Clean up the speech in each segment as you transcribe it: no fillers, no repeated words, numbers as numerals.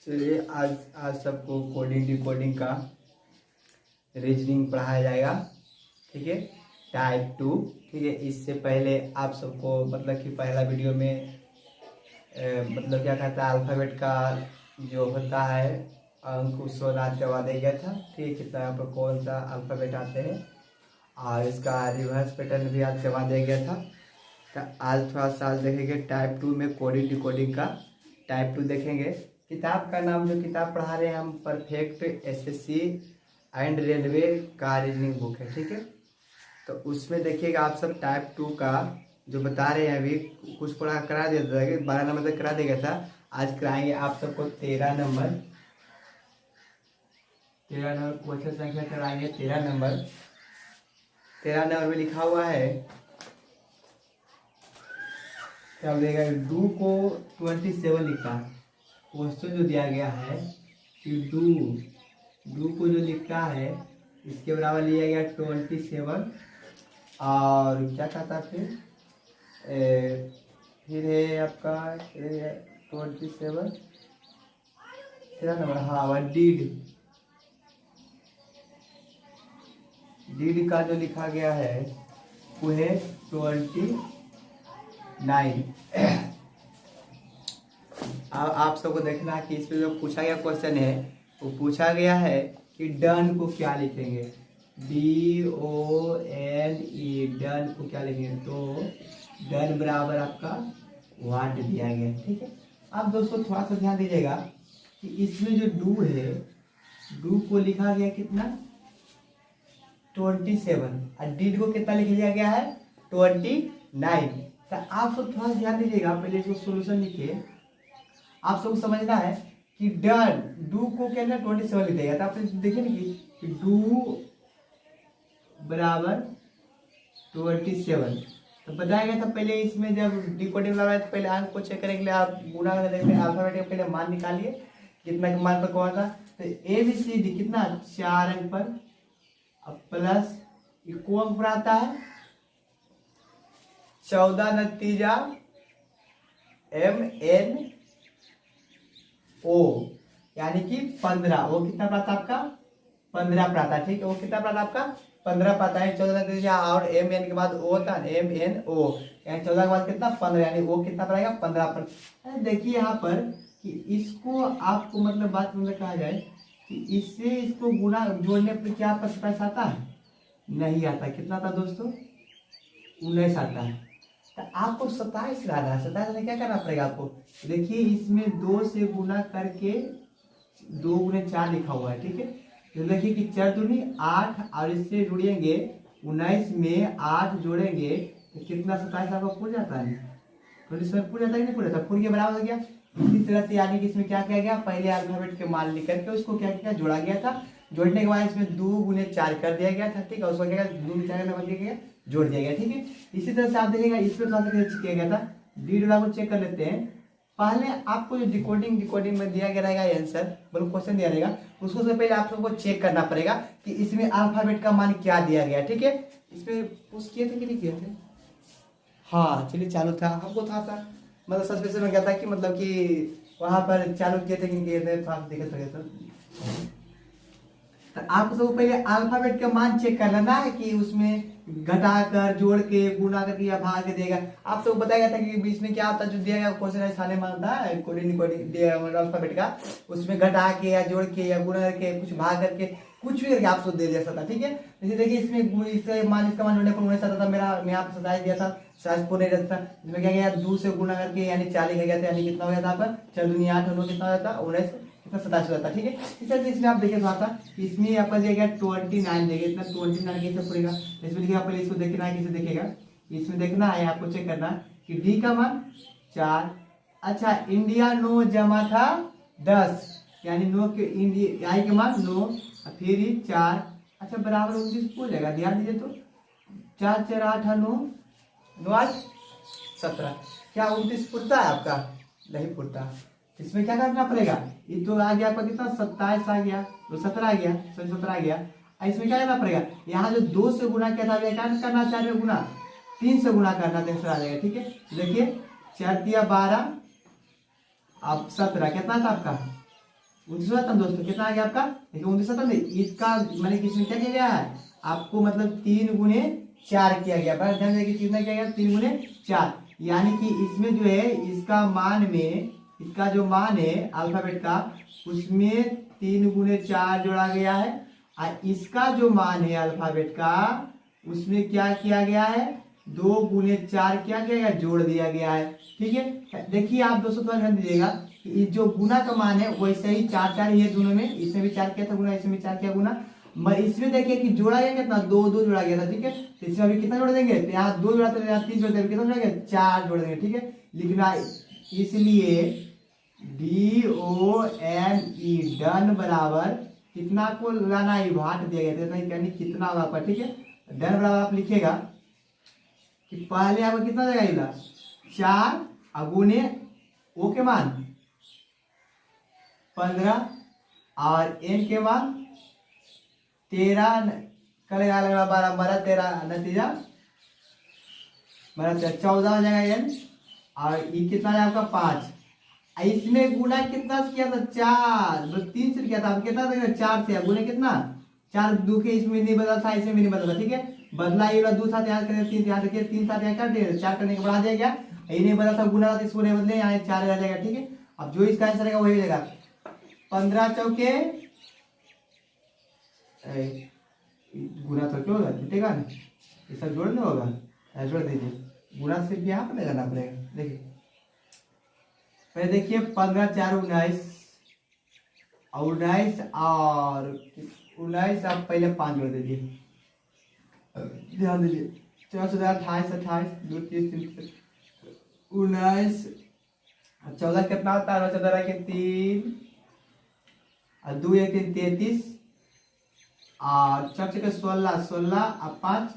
चलिए आज आज सबको कोडिंग डिकोडिंग का रीजनिंग पढ़ाया जाएगा। ठीक है, टाइप 2। ठीक है, इससे पहले आप सबको मतलब कि पहला वीडियो में मतलब क्या कहता है अल्फ़ाबेट का जो होता है अंक उसको याद करवा दिया गया था। ठीक है, कितना यहाँ पर कौन सा अल्फ़ाबेट आते हैं और इसका रिवर्स पैटर्न भी याद करवा दिया गया था। तो आज थोड़ा सा देखेंगे टाइप 2 में कोडिंग डिकोडिंग का टाइप 2 देखेंगे। किताब का नाम जो किताब पढ़ा रहे हैं हम परफेक्ट एसएससी एंड रेलवे का रीजनिंग बुक है। ठीक है, तो उसमें देखिएगा आप सब टाइप 2 का जो बता रहे हैं अभी कुछ पढ़ा करा दिया था, 12 नंबर तक करा दिया गया था। आज कराएंगे आप सबको 13 नंबर क्वेश्चन संख्या कराएंगे। 13 नंबर में लिखा हुआ है क्या बोलेगा, डू को 27 लिखा क्वेश्चन जो दिया गया है कि डू को जो लिखा है इसके बराबर लिया गया 27 और क्या कहता फिर है आपका 27 13 नंबर। हाँ, वह डीड का जो लिखा गया है वो है 29। अब आप सबको देखना है कि इसमें जो पूछा गया क्वेश्चन है वो पूछा गया है कि डन को क्या लिखेंगे, DONE डन को क्या लिखेंगे। तो डन बराबर आपका वाट दिया गया है। ठीक है, अब दोस्तों थोड़ा सा ध्यान दीजिएगा कि इसमें जो डू है डू को लिखा गया कितना 27 और डीड को कितना लिख लिया गया है 29। तो आप सब थोड़ा ध्यान दीजिएगा, पहले इसको सोल्यूशन लिखिए। आप सबको समझना है कि डन डू को क्या ना 27 लिख देगा। तो आप देखिए ना कि डू बराबर 27 तो बताया गया था। पहले इसमें जब डिकोडिंग लगा तो पहले अंक को चेक करने के लिए आप गुणा कर देखते हैं, अल्फाबेट का पहले मान निकालिए कितना के मान पर कौन था। तो ABCD कितना 4 अंक पर अब प्लस को अंक पर आता है 14 नतीजा MNO यानी कि 15। वो कितना प्राप्त आपका 15 प्राप्त। ठीक है, वो कितना प्राप्त आपका 15 प्राप्त है। 14 नतीजा और MN के बाद O होता है MNO यानी 14 के बाद कितना 15 यानी वो कितना पड़ेगा 15 पर। देखिए यहाँ पर कि इसको आपको मतलब बात मतलब कहा जाए कि इससे इसको गुणा जोड़ने पर क्या आपका 27 आता है, नहीं आता। कितना आता दोस्तों 19 आता है। तो आपको 27 लाना है। 27 में क्या करना पड़ेगा आपको, देखिए इसमें 2 से गुना करके 2 गुने 4 लिखा हुआ है। ठीक है, तो देखिए कि 4 दूनी 8 और इससे जुड़ेंगे 19 में 8 जोड़ेंगे तो कितना 27 आपका पूरा जाता है 27 पूरा जाता है नहीं पूरा जाता, पूरे के बराबर हो गया। इसी तरह से यानी कि इसमें क्या किया गया, पहले अल्फाबेट के मान लिख करके उसको क्या किया जोड़ा गया था। जोड़ने के बाद इसमें 2 गुने 4 कर दिया गया था। ठीक है, उसको क्या 2 में 4 बन गया जोड़ दिया गया। ठीक है, इसी तरह से आप देखिएगा इसमें थोड़ा सा किया गया था। डीड को चेक कर लेते हैं। पहले आपको जो डिकोडिंग में दिया गया रहेगा आंसर मतलब क्वेश्चन दिया रहेगा उसको से पहले आप सबको चेक करना पड़ेगा कि इसमें अल्फाबेट का मान क्या दिया गया। ठीक है, इसमें पुश किए थे कि नहीं किए थे। हाँ चलिए चालू था, हमको था मतलब सस्पेंशन में गया था कि मतलब कि वहां पर चालू किए थे कि नहीं किए थे, थोड़ा दिक्कत हो गया था। तो आपको सबको पहले अल्फाबेट का मान चेक कर लेना है कि उसमें घटाकर जोड़ के गुणा करके या भाग के देगा। आप सबको बताया गया था कि बीच में क्या होता है जो दिया गया क्वेश्चन है साले मानता है कोडिंग अल्फाबेट का, उसमें घटा के या जोड़ के या गुणा करके कुछ भाग करके कुछ भी करके आप सब दे दिया सकता। ठीक है, जैसे देखिए इसमें इसका मान जोड़ने पर 19 आता था। मेरा मैं आपको 27 दिया था, 27 पूरे रहता था। इसमें क्या गया 2 से गुणा करके यानी 40 हो गया था, यानी कितना हो गया था आपका 4 दूनी 8 और 9 कितना हो जाता 19 कितना 27 हो जाता। ठीक है, इस तरह से इसमें आप देखिए थोड़ा सा इसमें आपका दिया गया 29 देगा, इतना 29 कैसे पड़ेगा। इसमें देखिए आप पहले इसको देखना है कैसे देखेगा, इसमें देखना है आपको चेक करना कि डी का मान 4। अच्छा इंडिया 9 जमा था 10 यानी 9 के इंडिया आई के मान 9 फिर 4। अच्छा बराबर 29 हो जाएगा, ध्यान दीजिए तो 4 4 8 9 9 8 17। क्या 29 पुरता है आपका, नहीं पुरता। इसमें क्या करना पड़ेगा, ये तो आ गया आपका कितना 27 आ गया, तो 17 आ गया, 17 आ गया। इसमें क्या करना पड़ेगा, यहाँ जो 2 से गुना किया था क्या करना 4 में गुना 3 से गुना करना तो आ जाएगा। ठीक है, देखिए 4 दिया 12 अब 17 कितना था आपका 29 दोस्तों कितना आ गया आपका, देखिए 29 इसका मैंने किसमें क्या किया गया है आपको, मतलब 3 गुने 4 किया गया। बस ध्यान देखिए कितना किया गया 3 गुने 4, यानी कि इसमें जो है इसका मान में, इसका जो मान है अल्फाबेट का उसमें 3 गुने 4 जोड़ा गया है, और इसका जो मान है अल्फाबेट का उसमें क्या किया गया है 2 गुने 4 क्या किया गया जोड़ दिया गया है। ठीक है, देखिए आप दोस्तों थोड़ा ध्यान दीजिएगा कि जो गुना का मान है वैसे ही 4 4 ही है दोनों में, इसमें भी 4 किया था गुना, इसमें भी 4 किया गुना, इसमें देखिए कि जोड़ा गया कितना 2 जोड़ा गया था। ठीक है, तो इसमें अभी कितना जोड़ देंगे, तो यहाँ 2 जोड़ा था, यहाँ 3 जोड़ देंगे, कितना जोड़ेंगे 4 जोड़ देंगे। ठीक है, लिखना इसलिए DONE डन बराबर कितना को लाना है भाट दिया गया था, यानी कितना होगा आपका। ठीक है, डन बराबर आप लिखेगा कि पहले आपको कितना जाएगा 4 अगुने ओ के मान 15 और एन के मान 13 करेगा लगना 12 12 13 नतीजा 14 हो जाएगा एन, और ये कितना है आपका 5। इसमें गुना कितना से किया था 4, 3 से किया था, अब कितना था 4 से, गुना कितना 4 दुखे इसमें नहीं बदला था, इसमें भी नहीं बदला था। ठीक है, बदला ये वाला 2 साथ याद करें 3 याद रखिए, 3 साथ याद कर दिए 4 करने के बढ़ा दिया गया, ये नहीं बदला था गुना था इसको नहीं बदले, यहाँ 4 रह जाएगा। ठीक है, अब जो इसका आंसर रहेगा वही रहेगा 15 चौके गुना तो क्यों होगा जुटेगा ना, ये सब जोड़ना होगा, जोड़ दीजिए, गुना सिर्फ यहाँ पर लगाना पड़ेगा। देखिए पहले देखिए 15 4 19 और 19 आप पहले 5 जोड़ दीजिए, ध्यान दीजिए 4 28 28 2 30 19 14 कितना होता है 14 के 3 और 2 1 3 33 और 4 के 16 16 और 5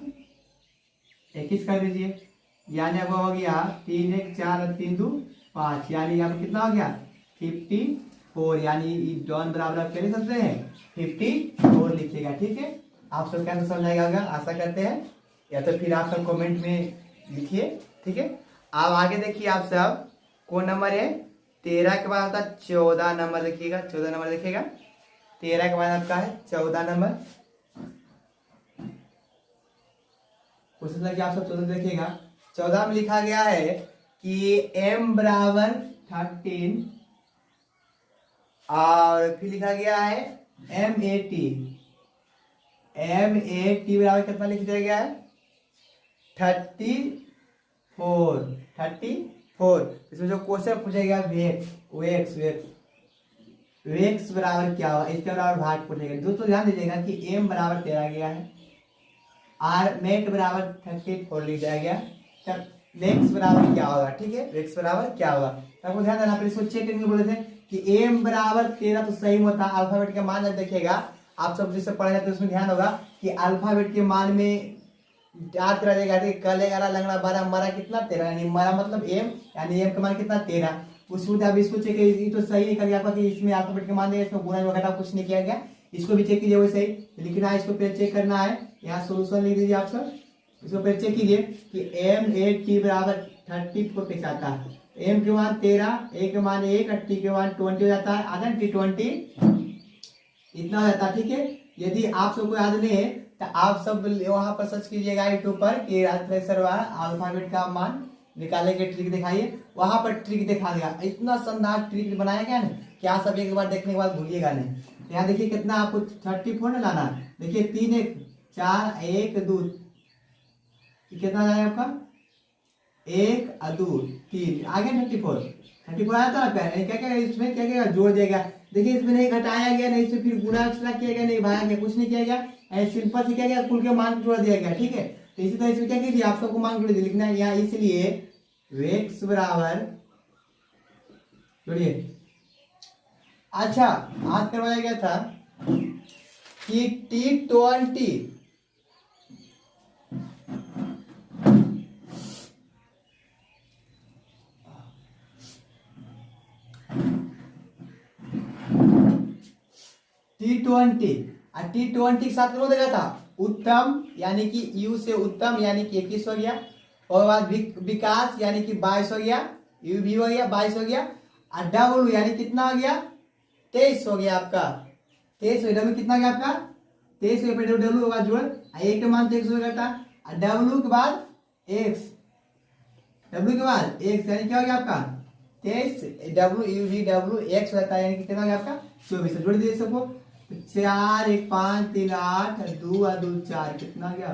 21 कर दीजिए, यानी आपको हो गया 3 1 4 और 3 2 5, यानी यहाँ पर कितना हो गया 54, यानी डॉन बराबर आप क्या लिख सकते हैं 54 लिखिएगा। ठीक है, आप सब क्या समझ आएगा आशा करते हैं, या तो फिर आप सब कमेंट में लिखिए। ठीक है, अब आगे देखिए आप सब कौन नंबर है 13 के बाद होता है 14 नंबर, देखिएगा 14 नंबर देखिएगा, 13 के बाद आपका है 14 नंबर, क्वेश्चन आप सब 14 देखिएगा। 14 में लिखा गया है कि m बराबर 13 और फिर लिखा गया है MAT बराबर कितना लिख दिया गया है 34। इसमें जो क्वेश्चन पूछेगा वेक्स बराबर क्या होगा, इसके बराबर भाग पूछेगा। दोस्तों ध्यान दीजिएगा कि m बराबर 13 गया है और मेट बराबर 34 लिख दिया गया, तब वेक्स बराबर क्या होगा। ठीक है, वेक्स बराबर क्या होगा आपको ध्यान देना, फिर इसको चेक करके बोले थे कि m बराबर 13 तो सही होता है, अल्फाबेट का मान देखिएगा आप सब जिससे पढ़े जाते हैं उसमें ध्यान होगा कि अल्फाबेट के मान में याद करा जाएगा, कल 11 लंगड़ा 12 मरा कितना 13, यानी मरा मतलब m, यानी m का मान कितना 13, उसमें अब इसको चेक कीजिए तो सही निकल गया कि इसमें अल्फाबेट के मान इसमें गुणा वगैरह कुछ नहीं किया गया, इसको भी चेक कीजिए वैसे ही लिखना है, इसको फिर चेक करना है, यहाँ सोल्यूशन लिख दीजिए आप सब, इसको फिर चेक कीजिए कि MAT बराबर 34 कैसे आता है, m के मान 13, a के मान 1 और t के मान 20 हो जाता है, आधा T20 इतना हो जाता है। ठीक है, यदि आप सबको याद नहीं है तो आप सब वहां पर सर्च कीजिएगा यूट्यूब पर कि राजप्रेसर अल्फाबेट का मान निकालने के ट्रिक दिखाइए, वहां पर ट्रिक दिखा देगा, इतना शानदार ट्रिक बनाया गया ना कि आप सब एक बार देखने के बाद भूलिएगा नहीं। यहाँ देखिए कितना आपको 34 ना लाना, देखिए 3 1 4 1 2 कितना जाएगा आपका 1 और 2 3 आगे 34 आया था आपका, क्या क्या इसमें क्या क्या जोड़ देगा, देखिए इसमें नहीं घटाया गया, नहीं इसमें फिर गुना एक्स्ट्रा किया गया, नहीं भाया गया, कुछ नहीं किया गया, सिंपल से क्या गया कुल के मान जोड़ दिया गया। ठीक है, तो इसी तरह इसमें क्या कीजिए आप सबको मान जोड़ लिखना है यहाँ, इसलिए वेक्स बराबर जोड़िए। अच्छा आज करवाया गया था कि T20 T20 के साथ कौन देखा था उत्तम, यानी कि U से उत्तम यानी कि 21 हो गया, और बाद विकास यानी कि 22 हो गया, UV हो गया 22 हो गया, और W यानी कितना हो गया 23 हो गया आपका, 23 हो गया। डब्ल्यू कितना हो गया आपका 23 हो गया। डब्ल्यू के बाद जोड़ ए के मान 23 हो गया, डब्ल्यू के बाद एक्स, डब्ल्यू के बाद एक्स यानी क्या हो गया आपका 23, W you V W x रहता है, यानी कि कितना हो गया आपका 24। जोड़ दीजिए सबको, 4 1 5 3 8 2 और 2 4, कितना गया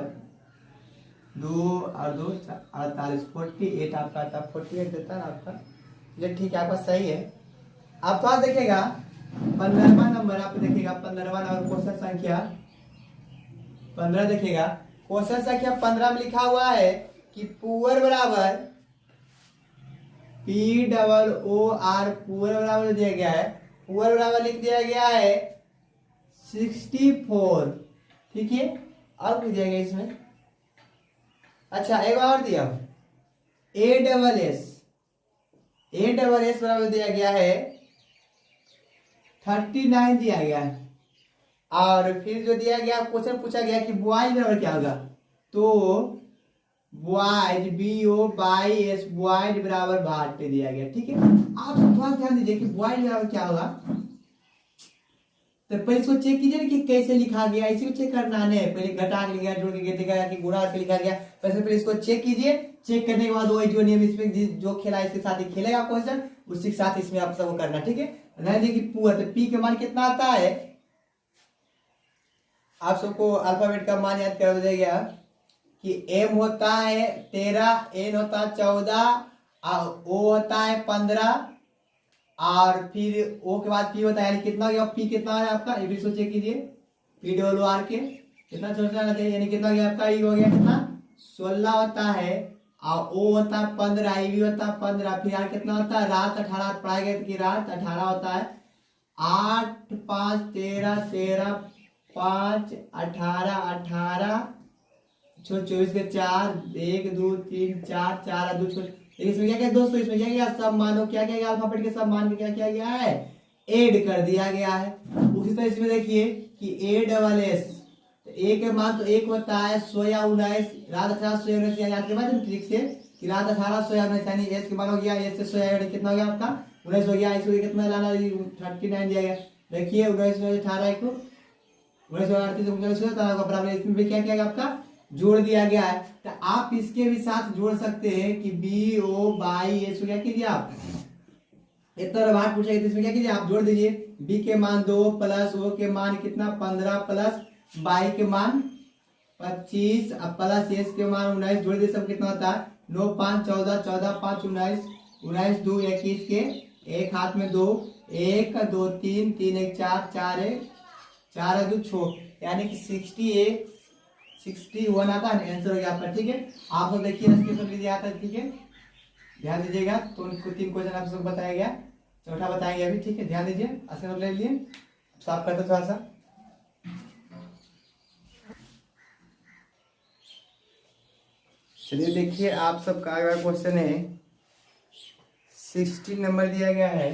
2 और 2 48, 48 आपका आता, 48 देता है आपका। ये ठीक है आपका सही है। आप तो आज देखिएगा 15वां नंबर, आप देखिएगा 15वां नंबर क्वेश्चन संख्या 15 देखिएगा। क्वेश्चन संख्या 15 में लिखा हुआ है कि पुअर बराबर P double O R, poor बराबर दिया गया है, पुअर बराबर लिख दिया गया है 64, ठीक है। और कुछ दिया गया इसमें, अच्छा एक और दिया ए डबल एस बराबर दिया गया है 39 दिया गया है। और फिर जो दिया गया क्वेश्चन पूछा गया कि बॉयज बराबर क्या होगा, तो boys B O Y S, boys बराबर भाट पे दिया गया, ठीक है। आप थोड़ा ध्यान दीजिए कि बॉयज बराबर क्या होगा, तो पहले इसको चेक कीजिए कि कैसे लिखा गया, इसी को चेक करना है। पहले घटा के लिखा, जोड़ के देखा कि गुणा से लिखा गया, पहले इसको चेक कीजिए। चेक करने के बाद वही जो नियम इसमें जो खेला इसके साथ ही खेलेगा क्वेश्चन, उसी के साथ इसमें आप सबको करना, ठीक है। ध्यान दीजिए कि पुअर, तो पी के मान कितना आता है, आप सबको अल्फाबेट का मान याद कर दीजिएगा कि एम होता है 13, एन होता है 14, ओ होता है 15, और फिर ओ के बाद पी होता है, यानी कितना गया पी कितना है आपका, ये भी इसको चेक कीजिए, पी डब्ल्यू आर के कितना सोचना चाहिए, यानी कितना गया आपका, ये हो गया कितना 16 होता है, और ओ होता है 15, ये भी होता है 15, फिर यार कितना होता है रात 18 पढ़ाया गया कि रात 18 होता है, 8 5 13 13 5 18 18 24 के 4 1 2 3 4 4 2 छोड़, इसमें क्या क्या दोस्तों, इसमें क्या क्या सब मानो क्या क्या अल्फाबेट के सब मान के क्या क्या गया है, ऐड कर दिया गया है। उसी तरह इसमें देखिए कि ए डबल एस, ए के मान तो एक होता है 16 19, रात 18 16 19, याद के बाद ट्रिक से कि रात 18 16 19, यानी एस के मान हो गया, एस से 16 कितना हो गया आपका 19 हो गया, इसको कितना लाना 39 दिया गया। देखिए 19 में 18 को 19 बराबर, इसमें भी क्या क्या आपका जोड़ दिया गया है। तो आप इसके भी साथ जोड़ सकते हैं कि बी ओ बाई एस, क्या कीजिए आप इतना बात पूछेगा तो इसमें क्या कीजिए आप जोड़ दीजिए, बी के मान 2 प्लस ओ के मान कितना 15 प्लस बाई के मान 25 प्लस एस के मान 19, जोड़ दीजिए सब कितना होता है 9 5 14 14 5 19 19 2 21 के एक हाथ में 2 1 2 3 3 1 4 4 1 4 2 6, यानी कि 61 आता है, आंसर हो गया आपका, ठीक है। आप लोग देखिए इसके सब लीजिए आता है, ठीक है, ध्यान दीजिएगा। तो उनको 3 क्वेश्चन आप सबको बताया गया, चौथा बताएंगे अभी, ठीक है, ध्यान दीजिए, आंसर ले लीजिए, साफ करते थोड़ा सा। चलिए देखिए आप सबका अगला क्वेश्चन है 16 नंबर दिया गया है,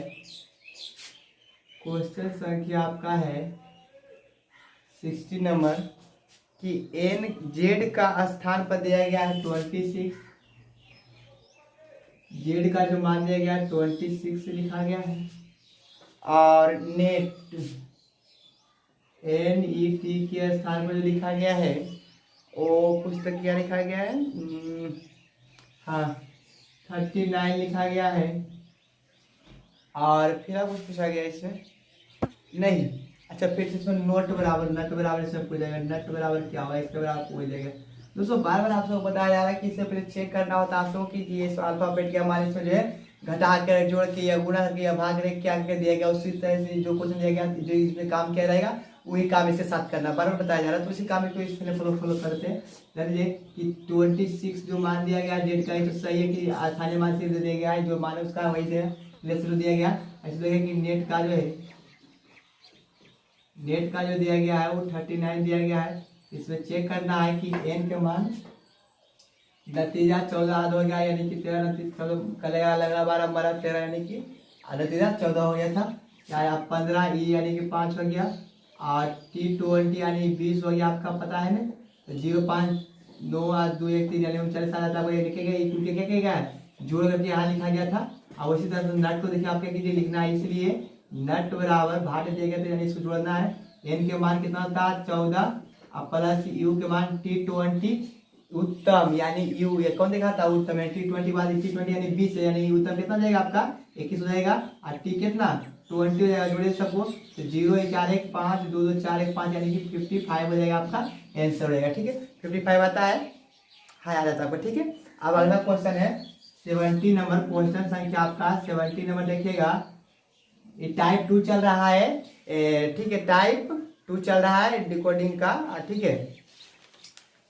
क्वेश्चन संख्या आपका है 16 नंबर कि एन जेड का स्थान पर दिया गया है 26, जेड का जो मान दिया गया है 26 लिखा गया है, और नेट एन ई टी के स्थान पर जो लिखा गया है वो कुछ तक क्या लिखा गया है, हाँ 39 लिखा गया है। और फिर कुछ पूछा गया इसमें नहीं, अच्छा फिर इसमें नोट बराबर नट बराबर इसमें पूछ जाएगा, नट बराबर क्या होगा इसके बराबर पूछ जाएगा। दोस्तों बार बार आप सबको बताया जा रहा है कि इससे पहले चेक करना होता है आप सबको कि ये अल्फाबेट के हमारे इसमें जो है घटा कर जोड़ के या गुणा करके या भाग करके क्या करके दिया गया, उसी तरह से जो क्वेश्चन दिया गया जो इसमें काम किया रहेगा वही काम इसके साथ करना, बार बार बताया जा रहा है। तो उसी काम को इसमें फॉलो करते हैं। जानिए कि 26 जो मान दिया गया डेट का, तो सही है कि आसानी मान से दिया गया है, जो मान उसका वही दिया गया। ऐसे देखिए कि नेट का जो है नेट का जो दिया गया है वो 39 दिया गया है। इसमें चेक करना है कि एन के मान नतीजा 14 हो गया, यानी कि 13 नतीजा कलेगा लगा 12 12 13, यानी कि नतीजा 14 हो गया था। क्या 15 ई यानी कि 5 हो गया, और T20 यानी 20 हो गया आपका पता है ना, तो 0 5 9 8 2 1 3 यानी 39 आ जाता है, लिखेगा क्या क्या जोड़ करके यहाँ लिखा गया था। और उसी तरह से नट को देखिए आप क्या कीजिए लिखना है, इसलिए नट बराबर भाट दिया गया तो यानी इसको जोड़ना है। एन के मान कितना था 14 और प्लस यू के मान T20 उत्तम यानी यू ये कौन देखा था उत्तम है T20 बाद T20 यानी 20 है यानी उत्तम कितना जाएगा आपका 21 हो जाएगा और टी कितना 20 हो जाएगा जोड़े सबको तो 0 1 4 1 5 2 2 4 1 5 यानी कि 55 हो जाएगा आपका आंसर हो जाएगा। ठीक है 55 आता है हाँ आ जाता है आपको। ठीक है अब अगला क्वेश्चन है 70 नंबर क्वेश्चन संख्या आपका 70 नंबर देखिएगा। ये टाइप 2 चल रहा है ठीक है टाइप 2 चल रहा है डिकोडिंग का ठीक है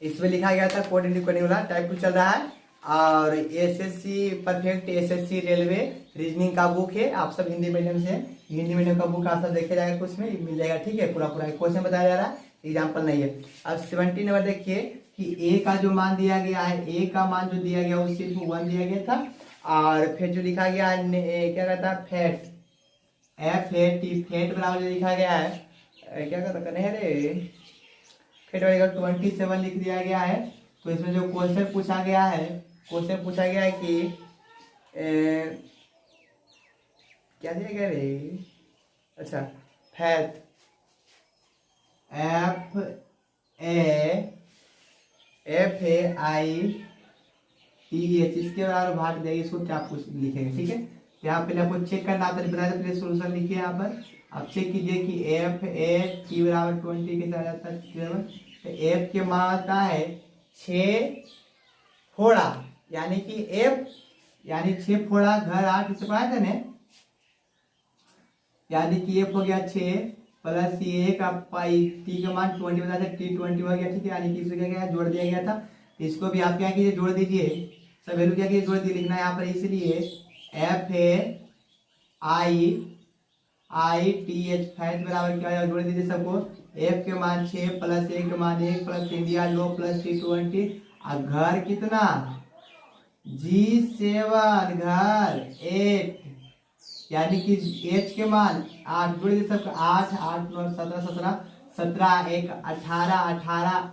इसमें लिखा गया था कोडिंग डिकोडिंग वाला टाइप 2 चल रहा है और SSC perfect SSC railway reasoning का बुक है। आप सब हिंदी मीडियम से हिंदी मीडियम का बुक आप सब देखे जाएगा कुछ में मिल जाएगा। ठीक है पूरा पूरा क्वेश्चन बताया जा रहा है एग्जाम्पल नहीं है। अब 70 नंबर देखिए कि ए का जो मान दिया गया है ए का मान जो दिया गया वो सिर्फ 1 दिया गया था और फिर जो लिखा गया है क्या कहता है fat F A T fat बराबर जो लिखा गया है क्या कहता करने है रे फैट बराबर 27 लिख दिया गया है। तो इसमें जो क्वेश्चन पूछा गया है कि क्या दिया गया रे अच्छा फैट FAITH इसके बराबर भाग देगी इसको क्या कुछ लिखेंगे। ठीक है यहाँ पहले आपको चेक करना आता है बताया पहले सोल्यूशन लिखिए यहाँ पर आप चेक कीजिए कि FAT बराबर 20 के साथ आता है तो F के मान आता है 6 फोड़ा यानी कि F यानी 6 फोड़ा घर 8 से पढ़ाया था ना यानी कि F हो गया 6 प्लस ये का पाई टी का मान 20 बताया था T20 हो गया। ठीक है यानी कि इसको क्या गया जोड़ दिया गया था इसको भी आप क्या कीजिए जोड़ दीजिए सब वैल्यू क्या कीजिए जोड़ दिए लिखना है यहाँ पर इसलिए FAITH फैट बराबर क्या जोड़ दीजिए सबको F के मान 6 प्लस ए के मान 1 प्लस इंडिया लो प्लस T20 और घर कितना G7 घर 8 यानी कि H के मान 8 जोड़ दीजिए सबको 8 8 9 17 17 17 1 18 18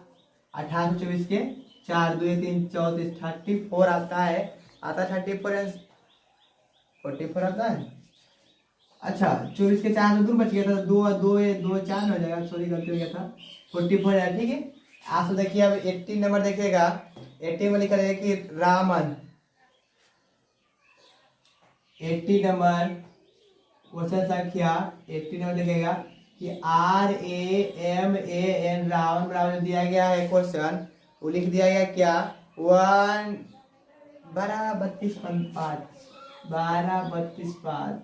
18 24 के 4 2 3 34 34 आता है 34 44 आता है। अच्छा 24 के 4 दूर बच गया था 2 2 2 4 हो जाएगा सॉरी गलती हो गया था 44 है। ठीक है आप देखिए अब 18 नंबर देखिएगा 18 में लिखा रहेगा कि रामन 80 नंबर क्वेश्चन संख्या 80 नंबर देखेगा कि RAMAN रावण बराबर दिया गया है क्वेश्चन वो लिख दिया गया क्या 1 12 32 5 12 32 5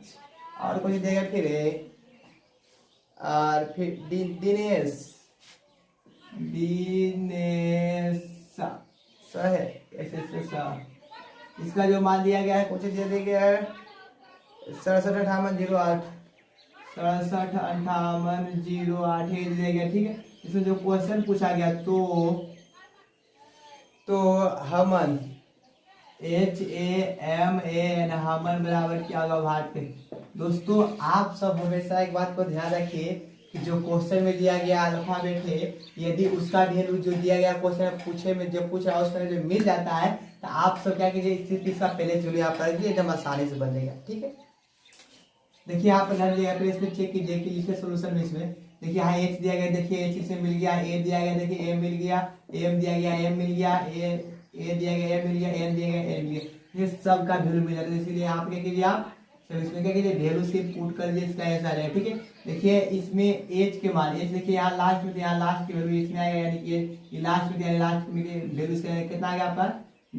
और कुछ देगा फिर और फिर दिनेश है ऐसे इसका जो मान दिया गया है कुछ दे दिया गया है 675808 675808 ये दिया गया। ठीक है इसमें जो क्वेश्चन पूछा गया तो हमन HAMAN हमन बराबर क्या होगा भाट। दोस्तों आप सब हमेशा एक बात को ध्यान रखिए कि जो क्वेश्चन में दिया गया अल्फाबेट है यदि उसका वैल्यू जो दिया गया क्वेश्चन पूछे में जो पूछ रहा है उसमें जो मिल जाता है तो आप सब क्या कीजिए सिर्फ इसका पहले जो यहाँ पर एकदम आसानी से बन जाएगा। ठीक है देखिए आप नर जगह पर इसमें चेक कीजिए कि इसके सोल्यूशन में इसमें देखिए हाँ H दिया गया देखिए H से मिल गया A दिया गया देखिए A मिल गया M दिया गया M मिल गया A दिया गया M मिल गया N दिया गया N मिल गया ये सब का वैल्यू मिल जाता है। इसीलिए आप क्या कीजिए आप सब इसमें क्या कीजिए वैल्यू सिर्फ पुट कर दीजिए इसका आंसर है। ठीक है देखिए इसमें H के मान H देखिए यहाँ लास्ट में यहाँ लास्ट की वैल्यू इसमें आएगा यानी कि लास्ट में लास्ट में वैल्यू इसका कितना आ गया आपका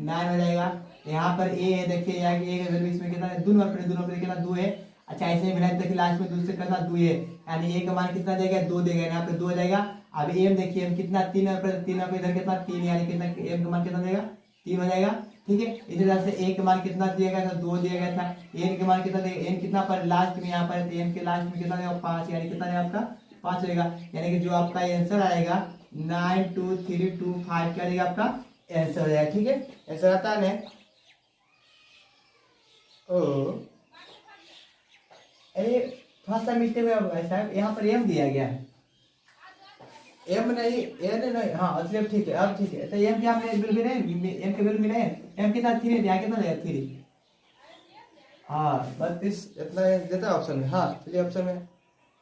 9 हो जाएगा। यहाँ पर A है देखिए यहाँ की A का वैल्यू इसमें कितना है 2 नंबर पर कितना 2 है। अच्छा ऐसे ही मिला देखिए लास्ट में दूसरे कितना 2 है यानी A का मान कितना देगा 2 देगा यहाँ पे 2 हो जाएगा। अब M देखिए M कितना 3 नंबर इधर कितना 3 यानी कितना M का मान कितना देगा 3 हो जाएगा। ठीक है इसी तरह से A के मान कितना दिया गया था 2 दिया गया था N के मान कितना देगा N कितना पर लास्ट में यहाँ पर N के लास्ट में कितना देगा 5 यानी कितना देगा आपका 5 रहेगा यानी कि जो आपका आंसर आएगा 92325 क्या देगा आपका आंसर हो जाएगा। ठीक है आंसर आता है ओ अरे थोड़ा सा मिस्टेक है यहाँ पर M दिया गया है M नहीं N नहीं हाँ चलिए ठीक है अब ठीक है तो M क्या हमने बिल मिले M के बिल मिले M के साथ 3 दिया कितना देगा 3 हाँ 32 इतना देता है ऑप्शन में। हाँ चलिए ऑप्शन में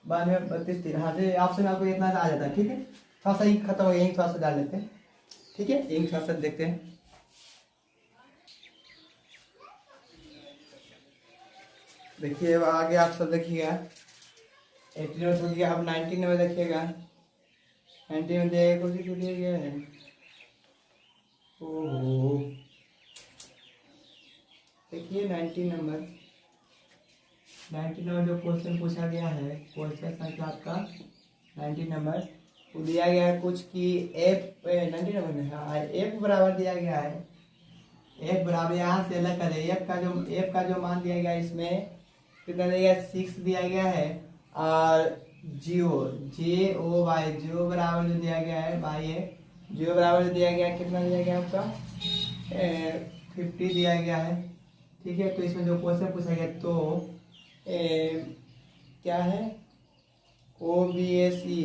92 32 3। हाँ चलिए ऑप्शन में आपको इतना आ जाता है। ठीक है, थोड़ा सा इंक खत्म हो गया, इंक थोड़ा सा डाल लेते हैं। ठीक है, इंक थोड़ा सा देखते हैं। देखिए अब आगे आप सब देखिएगा 18 हो गया, अब 19 में देखिएगा। 19 में दिया कुछ दिया गया है। ओहो देखिए 19 नंबर जो क्वेश्चन पूछा गया है, क्वेश्चन संख्या आपका 19 नंबर, वो दिया गया है कुछ कि एफ 19 नंबर में, हाँ एफ बराबर दिया गया है। एफ बराबर यहाँ से अलग करें, एफ का जो मान दिया गया है इसमें कितना दिया गया है, 6 दिया गया है। और JO जियो बराबर जो दिया गया है बाई है, जियो बराबर जो दिया गया है कितना दिया गया है आपका 50 दिया गया है। ठीक है, तो इसमें जो क्वेश्चन पूछा गया तो क्या है OBSE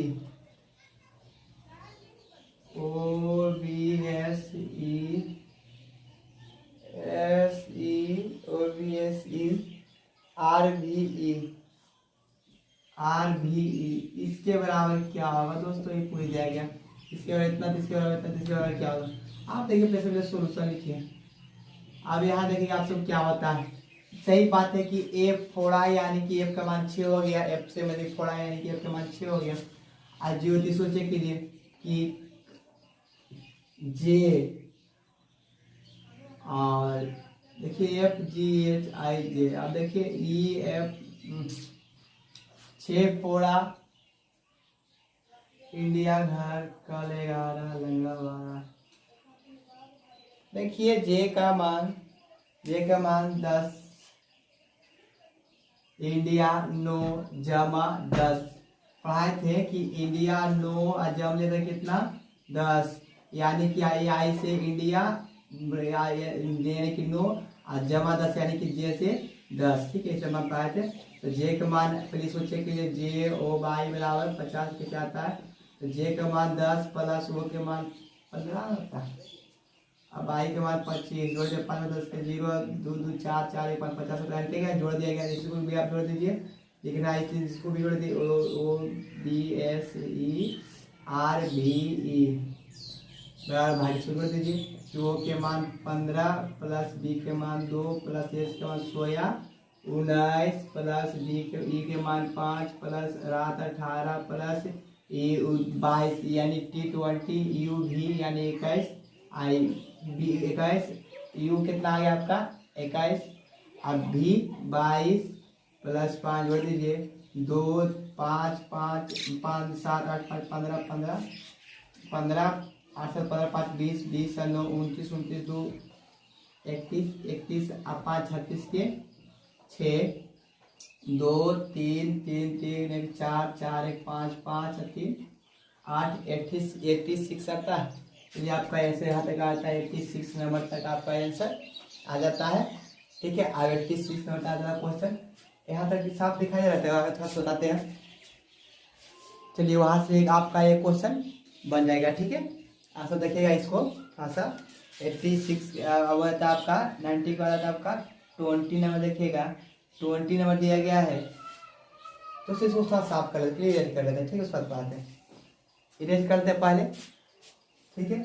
RBE इसके बराबर क्या होगा दोस्तों, ये पूछ दिया गया। इसके बराबर इतना, इसके बराबर इतना, इसके बराबर क्या होगा। आप देखिए पहले सोल्यूशन लिखिए। अब यहाँ देखिए आप सब क्या होता है। सही बात है कि एफ फोड़ा यानी कि एफ का मान 6 हो गया, एफ से मतलब फोड़ा यानी कि एफ का मान 6 हो गया। आज ज्योति सोचे कीजिए कि जे और देखिए FGHIJ। अब देखिए EF 6 फोड़ा इंडिया घर कल 11 लंगा 12। देखिए जे का मान 10, इंडिया 9 जमा 10। पढ़ाए थे कि इंडिया 9 और जम लेते कितना 10, यानी कि आई से इंडिया यानी कि 9 और जमा 10 यानी कि जे से 10। ठीक है, इसे हम पढ़ाए थे। तो जे का मान पहले सोचे कि JO बराबर 50 कैसे आता है, तो जे का मान 10 प्लस वो के मान 15 होता है। अब आई के मान 25 जोड़ दिया 5 10 के 0 2 2 4 4 1 5 50 होता है। ठीक है, जोड़ दिया गया, इसको भी आप जोड़ दीजिए। लेकिन आई इसको भी जोड़ दी OBSE बराबर भाग इसको जोड़ दीजिए। O के मान 15 प्लस B के मान 2 प्लस S के मान 19 प्लस E के मान 5 प्लस रात 18 प्लस E 22 यानी T20 U भी यानी 21 आई बी 21 U कितना आ गया आपका 21। अब भी 22 प्लस 5 जोड़ दीजिए 2 5 5 5 7 8 5 15 15 15 8 7 15 5 20 20 9 29 29 2 31 31 अब 5 36 के 6 2 3 3 3 1 4 4 1 5 5 3 8 86 आता है। चलिए आपका ऐसे यहाँ तक आता है 86 नंबर तक आपका आंसर आ जाता है। ठीक है, अब 86 नंबर तक आता है क्वेश्चन। यहाँ तक साफ दिखाई रहता है, थोड़ा बताते हैं। चलिए वहाँ से आपका ये क्वेश्चन बन जाएगा। ठीक है, आप सब देखिएगा इसको थोड़ा सा। 86 हुआ था आपका 90 का था आपका 20 नंबर देखिएगा। 20 नंबर दिया गया है तो उसे इसको थोड़ा साफ कर लेते, इरेज कर लेते हैं। ठीक है, उस बात बात है, इरेज करते हैं पहले। ठीक है,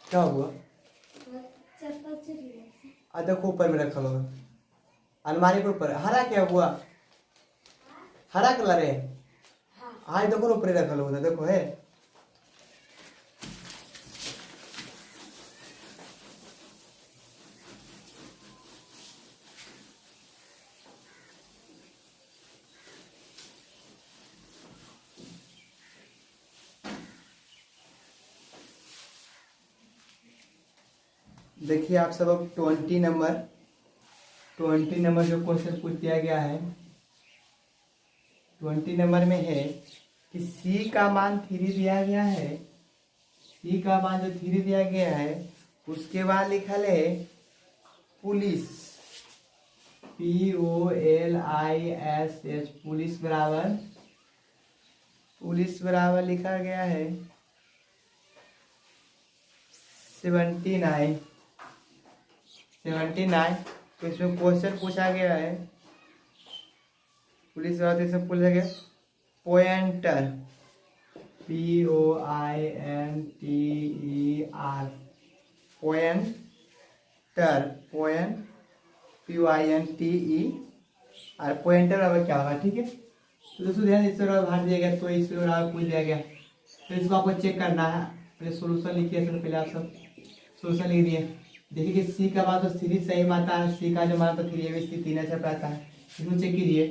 क्या हुआ देखो ऊपर में रखा होगा अलमारी के ऊपर। हरा क्या हुआ, हरा कलर है। हाँ देखो ऊपर रखा होगा, देखो है। देखिए आप सब अब 20 नंबर जो क्वेश्चन पूछ दिया गया है 20 नंबर में है कि C का मान 3 दिया गया है। C का मान जो 3 दिया गया है उसके बाद लिखल है पुलिस, POLISH, पुलिस बराबर लिखा गया है 79। तो इसमें क्वेश्चन पूछा गया है पुलिस बराबर, इसमें पूछा गया pointer, POINTER, pointer, POINTER, pointer अब क्या होगा, ठीक है। तो दोस्तों ध्यान, इस तरह भाग दिया गया तो इस तरह पूछ दिया गया, तो इसको आपको चेक करना है। पहले सोल्यूशन लिखिए, सबसे पहले आप सब सोल्यूशन लिख दिए। देखिए कि सी का मान तो सीरीज सही आता है, सी का जो मान तो 3ABC 3 ऐसा आता है। इसमें चेक कीजिए,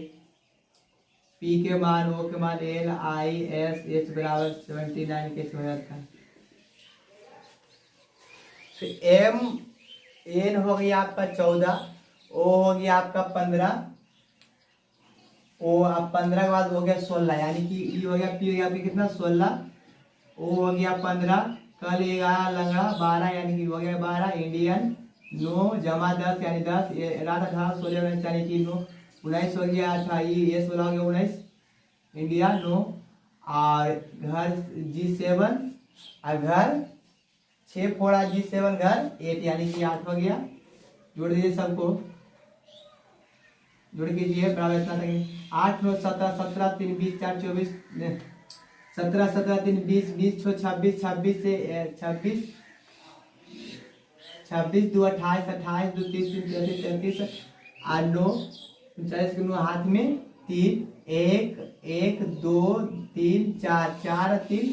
पी के मान, ओ के मान, LISH बराबर 79 कैसे हो जाता है। तो MN हो गया आपका 14, O हो गया आपका 15, O अब 15 के बाद हो गया 16, यानी कि E हो गया, P हो गया आपकी कितना 16, O हो गया 15, कल 11 लंगड़ा 12, यानी कि हो गया 12, इंडियन 9 जमा 10 यानी 10, रात 18 16 19 यानी कि 9, 19 हो गया 28, ये 16 हो गया 19, इंडिया 9, और घर G7, और घर 6 फोड़ा G7 घर 8, यानी कि 8 हो गया। जोड़ दीजिए सबको, जोड़ कीजिए बराबर इतना तक 8 9 17 17 3 20 4 24 17 17 3 20 20 6 26 26 से 26 26 2 28 28 2 30 3 34 33 8 9 39 के 9 हाथ में 3 1 1 2 3 4 4 3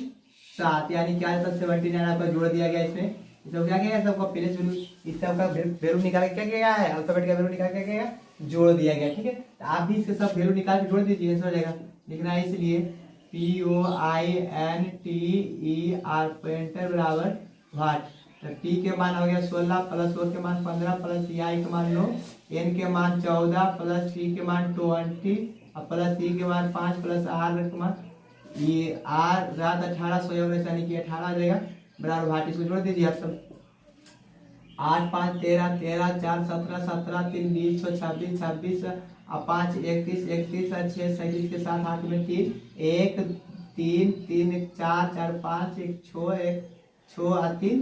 7, यानी क्या 79 आपका जोड़ दिया गया। इसमें सब क्या किया, सबका प्लेस वैल्यू, इस सबका वैल्यू निकाल के क्या किया है, अल्फाबेट का वैल्यू निकाल के क्या किया, जोड़ दिया गया, ठीक है। तो आप भी इसके सब वैल्यू निकाल के जोड़ दीजिए, हो जाएगा। लिखना है इसलिए POINTER, पॉइंटर बराबर व्हाट, तो P के मान हो गया 16 प्लस O के मान 15 प्लस I के मान 9, N के मान 14 प्लस T के मान 20 और प्लस E के मान 5 प्लस R के मान ये R रात 18 सोया, यानी कि 18 आ जाएगा बराबर भाट। इसको जोड़ दीजिए आप सब, 8 5 13 13 4 17 17 3 20 6 26 26 और 5 31 31 और 6 37 के साथ 8 में 3 1 3 3 4 4 5 1 6 1 6 और 3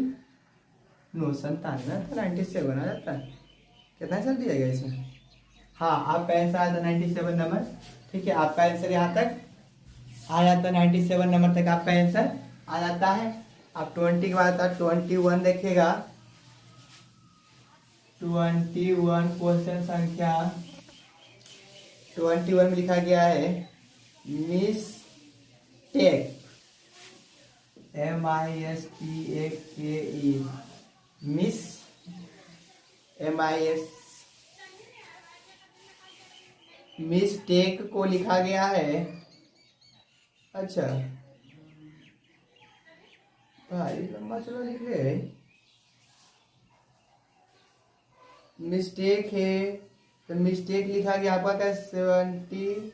9 97 आ जाता है। कितना चल दिया गया इसमें, हाँ आपका आंसर आया था 97 नंबर, ठीक है। आपका आंसर यहाँ तक आ जाता है, 97 नंबर तक आपका आंसर आ जाता है। अब 20 के बाद 21 देखिएगा, 21 क्वेश्चन संख्या 21 में लिखा गया है मिस्टेक, MISTAKE, मिस्टेक को लिखा गया है, अच्छा भाई लंबा चलो लिख ले, मिस्टेक है तो मिस्टेक लिखा गया आपका क्या 70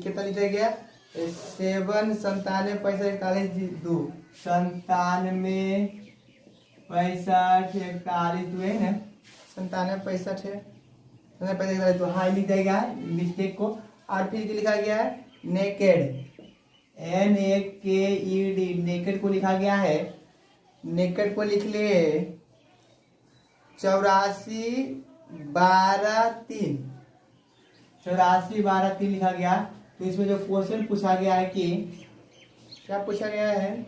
कितना लिखा गया 7 97 65 41 2 97 65 41 हुए ना, 97 65 है तो हाँ लिख जाएगा मिस्टेक को। और फिर लिखा गया है नेकेड, NAKED, नेकेड को लिखा गया है, नेकेड को लिख ले 84 12 3, 84 12 3 लिखा गया। तो इसमें जो क्वेश्चन पूछा गया है कि क्या पूछा गया है,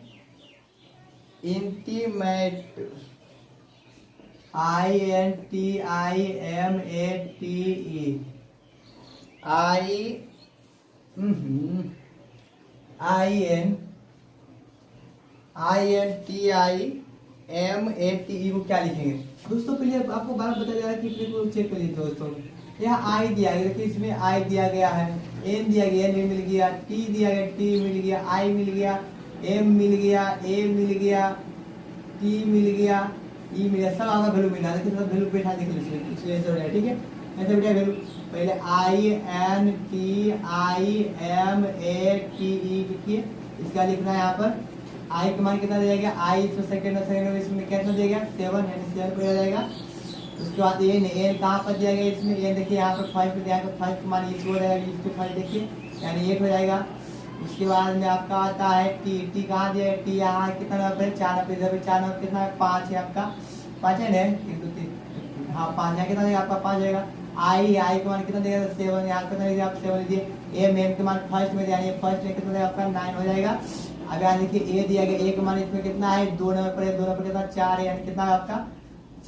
इंटीमेट, INTIMATE, INTIMATE को क्या लिखेंगे दोस्तों। पहले आपको बार बताया जा रहा है कि चेक कर लीजिए दोस्तों, यहाँ आई दिया गया, देखिए इसमें आई दिया गया है, एन दिया गया, एन मिल गया, टी दिया गया, टी मिल गया, आई मिल गया, एम मिल गया, ए मिल गया, टी मिल गया, ई मिल गया, सब आपका वैल्यू मिला, देखिए सब वैल्यू बैठा देख लीजिए, इसलिए ऐसे हो जाए, ठीक है। ऐसे बेटा वैल्यू पहले INTIMATE लिखिए, इसका लिखना है यहाँ पर आई का मान कितना दिया गया, आई इसमें सेकंड इसमें कितना दिया गया 7, यानी 7 पे आ जाएगा। उसके बाद एन, एन कहाँ पर दिया गया इसमें, एन देखिए यहाँ पर 5 पे दिया गया, 5 का मान इसको हो जाएगा, इसको 5 देखिए यानी 8 हो जाएगा। उसके बाद में आपका आता है टी, टी कहाँ दिया है, टी यहाँ कितना नंबर है 4 नंबर, इधर 4 नंबर कितना है 5 है आपका, 5 है ना 1 2 3, हाँ 5 यहाँ कितना देगा आपका 5 जाएगा। आई, आई का मान कितना देगा 7, यहाँ कितना लीजिए आप 7 लीजिए। एम, एम के मान फर्स्ट में दिया, फर्स्ट में कितना देगा आपका 9 हो जाएगा। अब यहाँ देखिए ए दिया गया, ए का मान इसमें कितना है 2 नंबर पर है, 2 नंबर कितना 4 है, यानी कितना आपका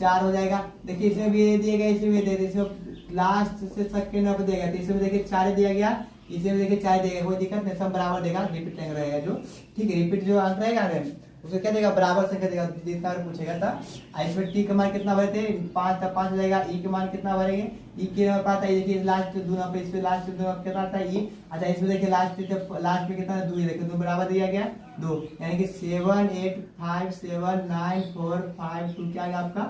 4 हो जाएगा। देखिए इसमें भी ए दिया गया, इसमें भी दे दिया, इसमें लास्ट से सेकंड नंबर देगा, तो इसमें देखिए 4 दिया गया, इसमें देखिए 4 देगा, कोई दिक्कत नहीं, सब बराबर देगा, रिपीट नहीं रहेगा जो, ठीक है। रिपीट जो आंसर रहेगा ना उसको क्या देगा, बराबर संख्या देगा, जितना पूछेगा था। इसमें टी का मान कितना भरते 5 था, 5 हो जाएगा। ई का मान कितना भरेंगे, ई के नंबर पाता है, देखिए लास्ट 2 नंबर, इसमें लास्ट 2 नंबर कितना आता है ई। अच्छा इसमें देखिए लास्ट में कितना 2 देखिए, 2 बराबर दिया गया 2, यानी कि 7 8 5 7 9 4 5 2 क्या आ गया आपका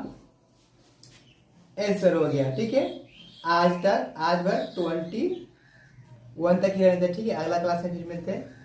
आंसर हो गया, ठीक है। आज भर 21 तक ही रहते, ठीक है। अगला क्लास में फिर मिलते हैं।